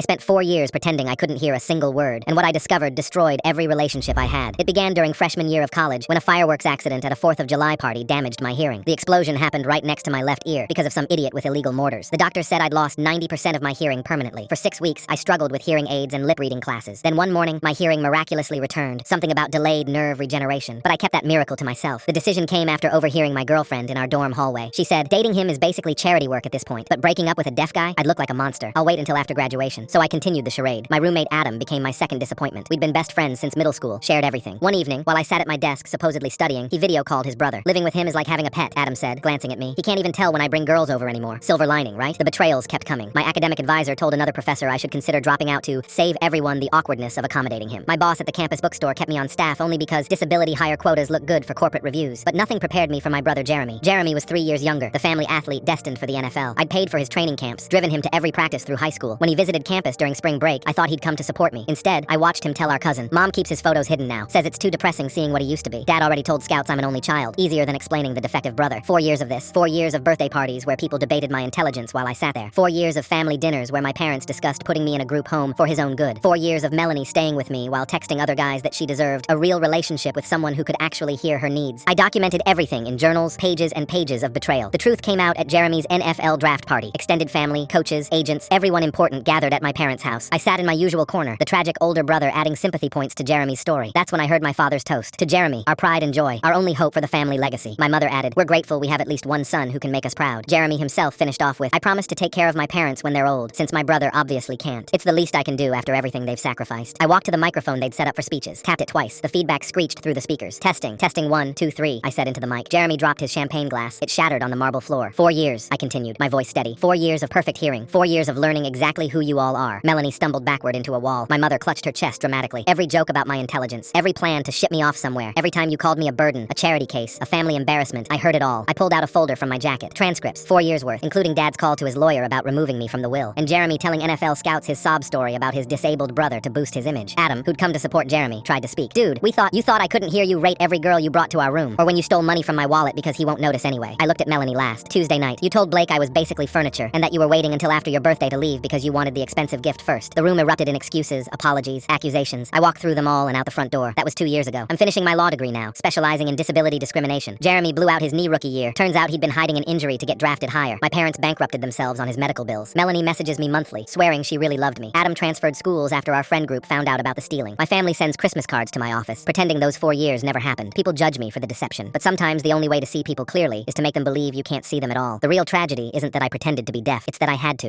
I spent 4 years pretending I couldn't hear a single word, and what I discovered destroyed every relationship I had. It began during freshman year of college, when a fireworks accident at a 4th of July party damaged my hearing. The explosion happened right next to my left ear because of some idiot with illegal mortars. The doctor said I'd lost 90% of my hearing permanently. For 6 weeks, I struggled with hearing aids and lip reading classes. Then one morning, my hearing miraculously returned, something about delayed nerve regeneration. But I kept that miracle to myself. The decision came after overhearing my girlfriend in our dorm hallway. She said, dating him is basically charity work at this point, but breaking up with a deaf guy, I'd look like a monster. I'll wait until after graduation. So I continued the charade. My roommate Adam became my second disappointment. We'd been best friends since middle school, shared everything. One evening, while I sat at my desk supposedly studying, he video called his brother. Living with him is like having a pet, Adam said, glancing at me. He can't even tell when I bring girls over anymore. Silver lining, right? The betrayals kept coming. My academic advisor told another professor I should consider dropping out to save everyone the awkwardness of accommodating him. My boss at the campus bookstore kept me on staff only because disability hire quotas look good for corporate reviews. But nothing prepared me for my brother Jeremy. Jeremy was 3 years younger, the family athlete destined for the NFL. I'd paid for his training camps, driven him to every practice through high school. When he visited campus during spring break, I thought he'd come to support me. Instead, I watched him tell our cousin, Mom keeps his photos hidden now. Says it's too depressing seeing what he used to be. Dad already told scouts I'm an only child. Easier than explaining the defective brother. 4 years of this. 4 years of birthday parties where people debated my intelligence while I sat there. 4 years of family dinners where my parents discussed putting me in a group home for his own good. 4 years of Melanie staying with me while texting other guys that she deserved a real relationship with someone who could actually hear her needs. I documented everything in journals, pages and pages of betrayal. The truth came out at Jeremy's NFL draft party. Extended family, coaches, agents, everyone important gathered at my parents' house. I sat in my usual corner, the tragic older brother adding sympathy points to Jeremy's story. That's when I heard my father's toast. To Jeremy, our pride and joy, our only hope for the family legacy. My mother added, we're grateful we have at least one son who can make us proud. Jeremy himself finished off with, I promise to take care of my parents when they're old, since my brother obviously can't. It's the least I can do after everything they've sacrificed. I walked to the microphone they'd set up for speeches, tapped it twice. The feedback screeched through the speakers. Testing, 1, 2, 3, I said into the mic. Jeremy dropped his champagne glass. It shattered on the marble floor. 4 years, I continued, my voice steady. 4 years of perfect hearing. 4 years of learning exactly who you all are. Melanie stumbled backward into a wall. My mother clutched her chest dramatically. Every joke about my intelligence, every plan to ship me off somewhere, every time you called me a burden, a charity case, a family embarrassment, I heard it all. I pulled out a folder from my jacket. Transcripts, 4 years worth, including Dad's call to his lawyer about removing me from the will, and Jeremy telling NFL scouts his sob story about his disabled brother to boost his image. Adam, who'd come to support Jeremy, tried to speak. Dude, you thought I couldn't hear you rate every girl you brought to our room, or when you stole money from my wallet because he won't notice anyway. I looked at Melanie last. Tuesday night, you told Blake I was basically furniture, and that you were waiting until after your birthday to leave because you wanted the expensive gift first. The room erupted in excuses, apologies, accusations. I walked through them all and out the front door. That was 2 years ago. I'm finishing my law degree now, specializing in disability discrimination. Jeremy blew out his knee rookie year. Turns out he'd been hiding an injury to get drafted higher. My parents bankrupted themselves on his medical bills. Melanie messages me monthly, swearing she really loved me. Adam transferred schools after our friend group found out about the stealing. My family sends Christmas cards to my office, pretending those 4 years never happened. People judge me for the deception, but sometimes the only way to see people clearly is to make them believe you can't see them at all. The real tragedy isn't that I pretended to be deaf, it's that I had to.